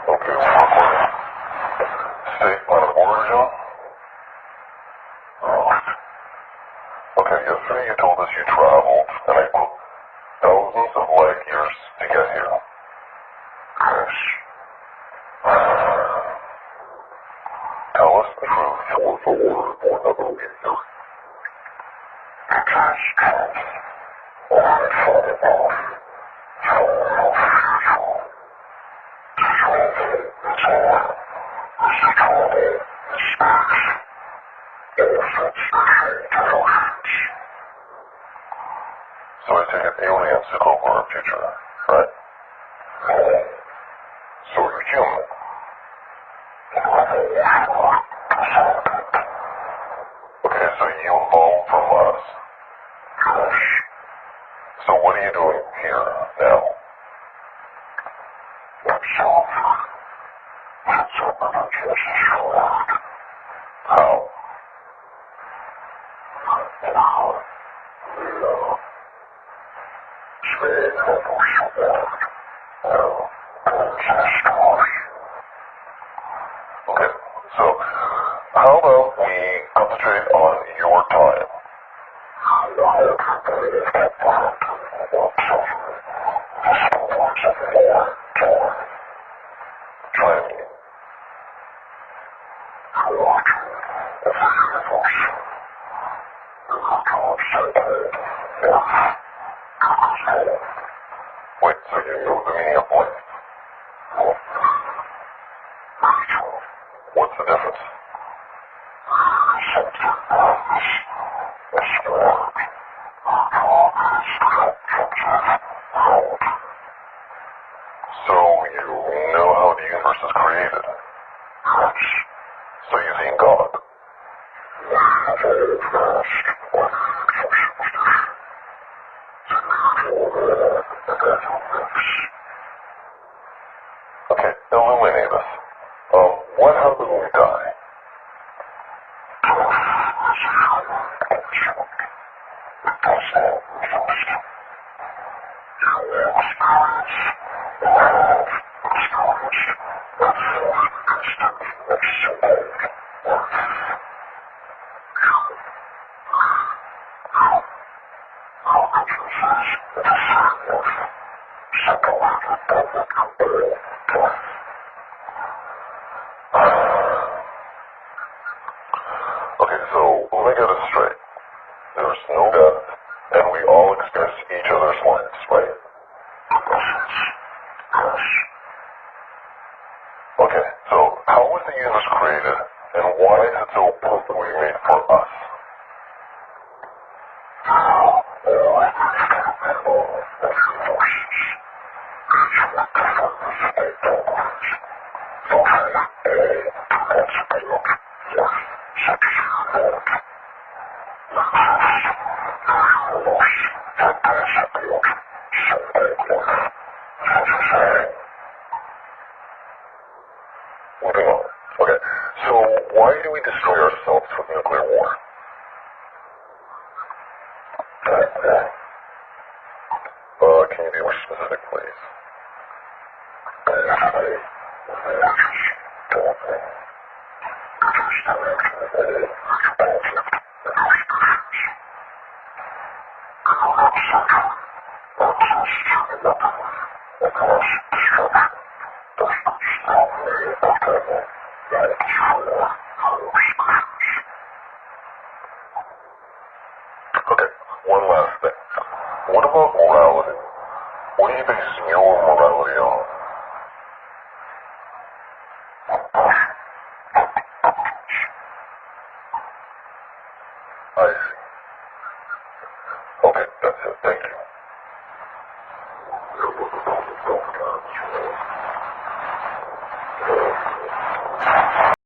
Okay, it's recording. State line of origin? Okay, yesterday you told us you traveled, and I quote, thousands of light years to get here. Yes. Tell us the truth, word for word, or another reason. It is true. One fall off. Fall off usual. Travel is on. As you travel, it speaks. All such between devotions. So I take it aliens took over our future, right? No. So you're human. Okay, so you evolved from us. Yes. So what are you doing here now? Observer. That's a religious word. How? Now. No. Speak of your word. No. Protest story. Okay, so how about we concentrate on your time? The whole people of that world whatsoever. This was of more joy. Try me. What? The universe. The God so-called life. Cosmos. Wait, so you know the meaning of life? Vital. What's the difference? Something else. A spark. Always constructive. Hold. So you know how the universe is created. Yes. So you see God. Very fast. One consciousness. Okay, illuminate us. What happens when we die? Okay, so let me get this straight. There's no death, and we all experience each other's lives, right? Okay, so how was the universe created, and why is it so perfectly made for us? Moving on. Okay, so why do we destroy ourselves with nuclear war? Can you be more specific, please? Okay, one last thing. What about morality? What do you base your morality on? I see. Okay, that's it. Thank you.